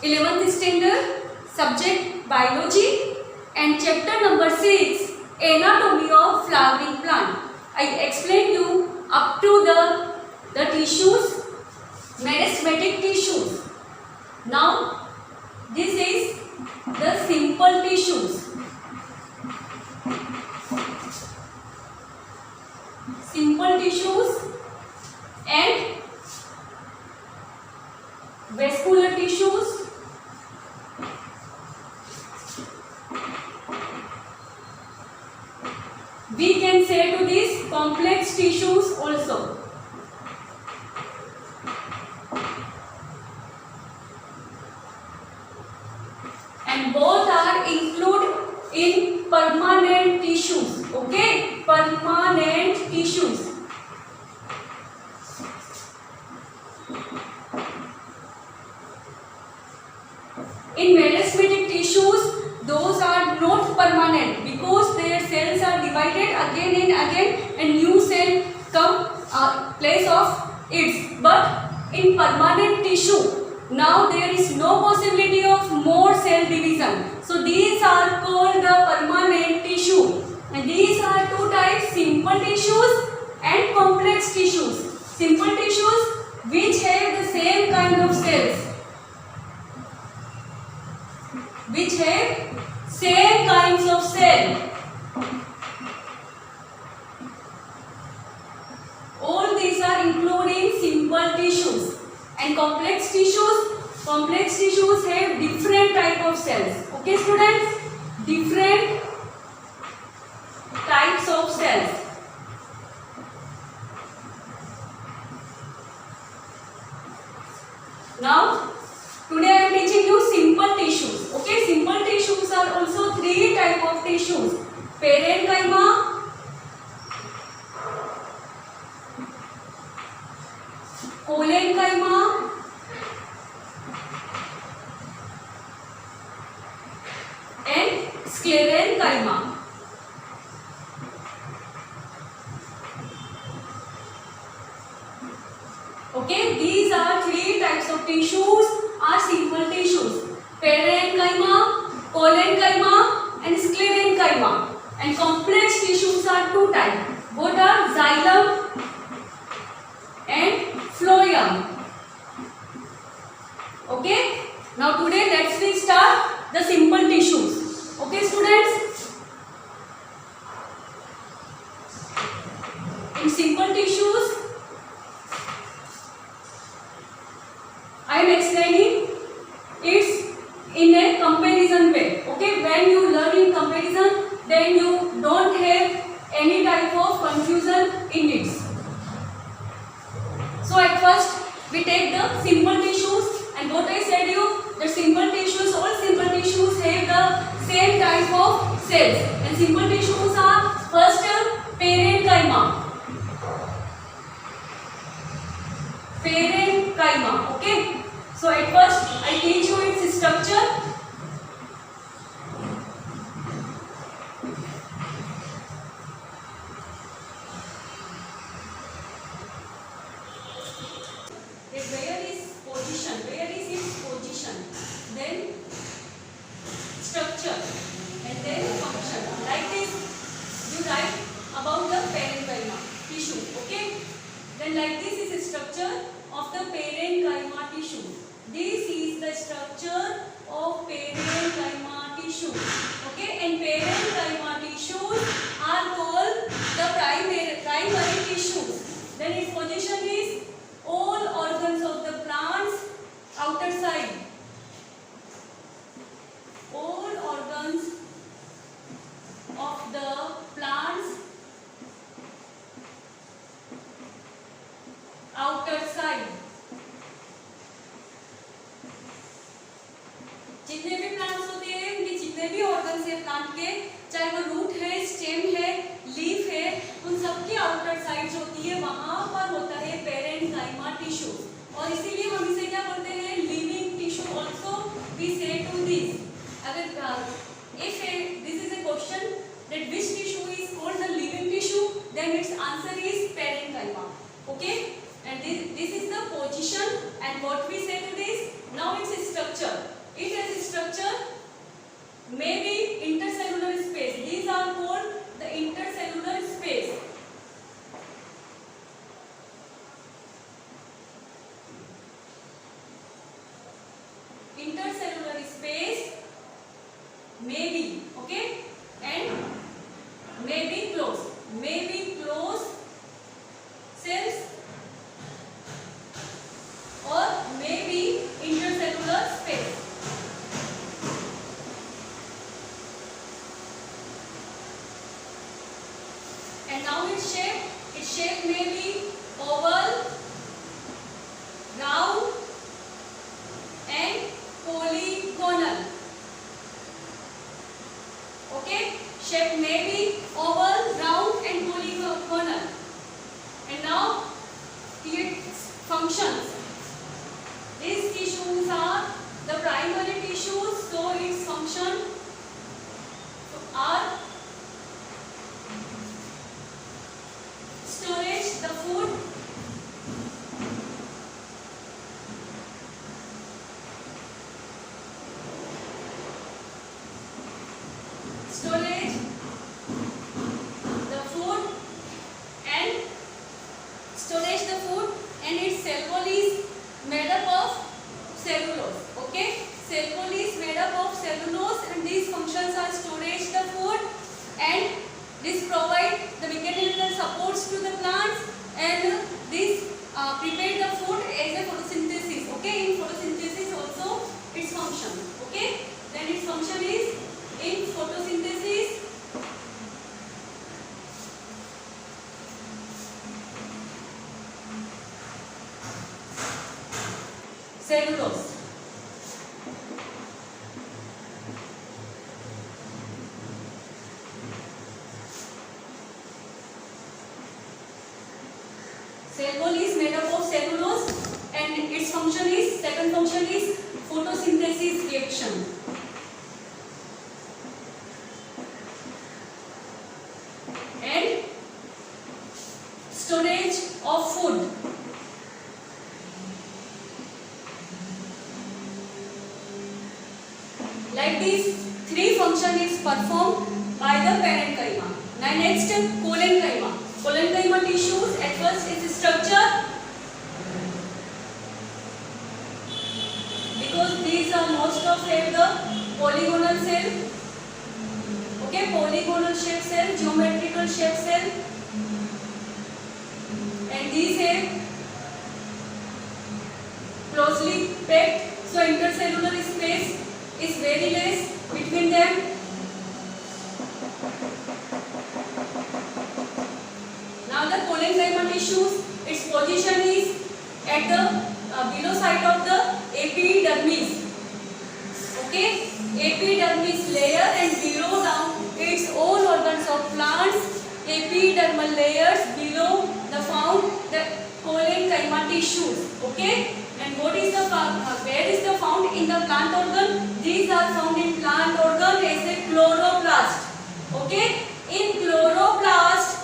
11th standard, subject biology, and chapter number 6, anatomy of flowering plant. I explained you up to the tissues, meristematic tissues. Now this is the simple tissues. Simple tissues and vascular tissues. We can say to these complex tissues also. And both are included in permanent tissues. Okay, permanent tissues. In meristematic tissues, those are not permanent because their cells are divided again and again, and new cell come place of its. But in permanent tissue, now there is no possibility of more cell division. So these are called the permanent tissue. And these are two types: simple tissues and complex tissues. Simple tissues which have the same kind of cells, which have same kinds of cell. All these are included in simple tissues. And complex tissues have different type of cells. Okay students, different types of cells. Now today I am teaching you simple tissues. Okay, simple tissues are also three type of tissues: parenchyma, collenchyma, and sclerenchyma. Okay, these are three types of tissues are simple tissues: parenchyma, collenchyma, and sclerenchyma. And complex tissues are two types. Both are xylem and phloem. Okay, now today let's start the simple tissues. Okay students, in simple tissues I am explaining it's in a comparison way. Okay, when you learn in comparison, then you don't have any type of confusion in it. So at first we take the simple tissues, and what I said you, the simple tissues, all simple tissues have the same type of cells. And simple tissues are first parenchyma. Parenchyma. Okay. So at first I teach you its structure. Where is position? Where is its position? Then structure, and then function. Like this, you write about the parenchyma tissue. Okay. Then like this is a structure of the parenchyma tissue. This is the structure of parenchyma tissue. Okay, and parenchyma tissues are called the primary tissues. Then its position is all organs of the plants outer side. All organs of the plants outer side. जितने भी plants होते हैं, उनके जितने भी organs हैं plant के, चाहे वो रूट है, स्टेम है, लीफ है, उन सबकी आउटर साइड जो होती है वहां पर होता है पेरेंकाइमा टिश्यू. और इसीलिए हम इसे क्या बोलते हैं, लिविंग टिश्यू ऑल्सो वी से टू दिस. अगर if this is a question that which tissue is called the living tissue, then its answer is parenchyma. Okay, and this is the position, and what we say to this, now its structure. may be intercellular space. These are called the intercellular space. Intercellular space may be, okay, and may be closed. May be closed cells or may be intercellular space. And now its shape may be oval, round and polygonal. Okay, shape may be oval, round and polygonal. And now its functions. These tissues are the primary tissues, so its function are storage the food, storage the food and storage the food, and its cell wall is made up of cellulose. Okay, cell wall is made up of cellulose, and these functions are storage the food, and this provide the mechanical supports to the plants, and this prepare the food as a photosynthesis. Okay, in photosynthesis also its function. Okay, then its function is in photosynthesis cellulose. Cell wall is made up of cellulose, and its function is, second function is photosynthesis reaction. And storage of food. Like these three function is performed by the parenchyma. Now next, collenchyma. Collenchyma tissues, at first its structure, because these are most of them the polygonal cell. Okay, polygonal shape cell, geometrical shape cell, and these have closely packed, so intercellular space is very less between them. Now the collenchyma tissues, its position is at the below side of the epidermis. Okay, epidermis layer, and below down its all organs of plants, epidermal layers below the found the collenchyma tissues. Okay, and what is the where is the found in the plant organ? These are found in plant organ as a chloroplast. Okay, in chloroplast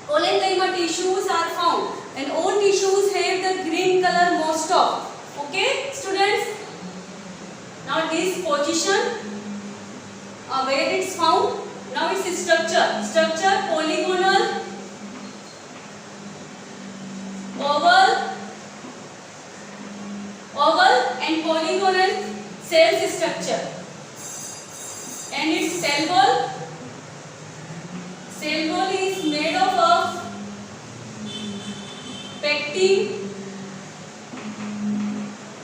collenchyma tissues are found, and all tissues have the green color most of. Okay, students. Now this position where it's found. Now its structure. Structure polygonal, oval and polygonal cell structure. And its cell wall. Cell wall is made up of pectin,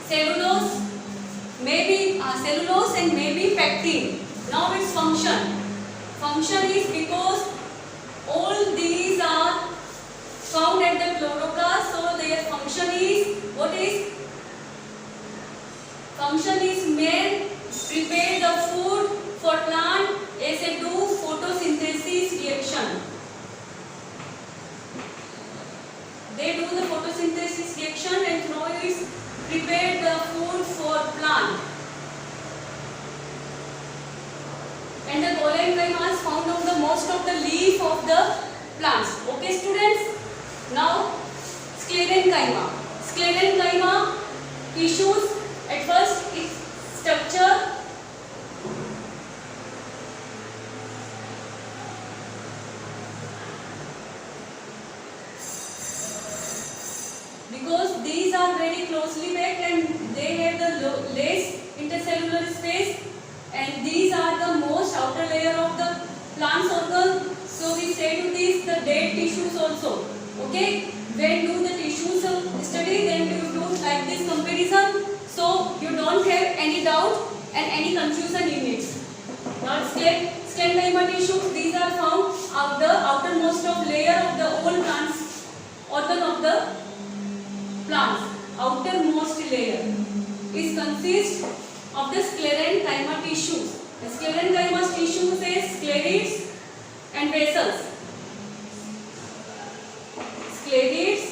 cellulose, maybe cellulose and maybe pectin. Now its function. Function is because all these are found at the chloroplast, so their function is, what is? Function is main, prepare the food for plant as a do photosynthesis reaction. They do the photosynthesis reaction, and now is prepare the food for plant. And the collenchyma is found on the most of the leaf of the plants. Okay, students. Now sclerenchyma. Sclerenchyma tissues, at first its structure are very closely packed and they have the less intercellular space, and these are the most outer layer of the plant's organ. So we say to this the dead tissues also. Okay, when do the tissues study, then you do like this comparison, so you don't have any doubt and any confusion in it. Now sclerenchyma tissues, these are found of the outermost of layer of the whole plant's organ of the plants. Outermost layer is consist of the sclerenchyma tissues. The sclerenchyma tissues is sclerids and vessels. Sclerids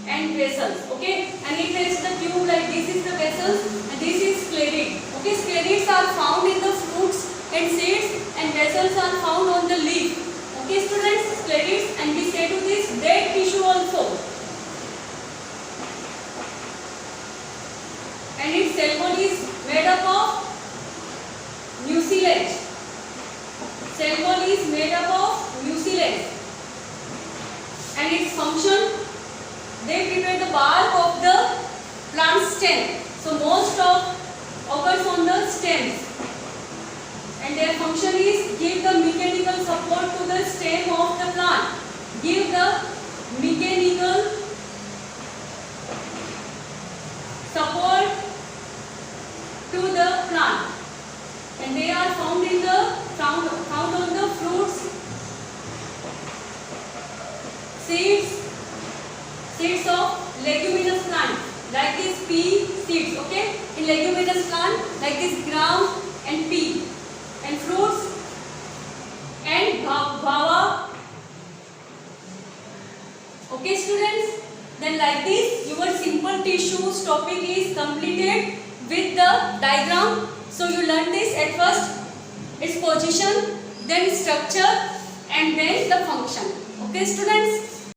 and vessels. Okay, and it has the tube like this is the vessels and this is sclerid. Okay, sclerids are found in the fruits and seeds and vessels are found on the leaf. Okay students, sclerids, and we say to this dead tissue also. And its cell body is made up of mucilage. Cell body is made up of mucilage. And its function, they prepare the bark of the plant stem. So most of occurs on the stems. And their function is give the mechanical support to the stem of the plant. Give the mechanical support to the plant. And they are found in the found on the fruits, seeds of leguminous plant like this pea seeds. Okay, in leguminous plant like this gram and pea, and fruits and guava. Okay students, then like this your simple tissues topic is completed with the diagram. So you learn this at first, its position, then structure, and then the function. Okay students.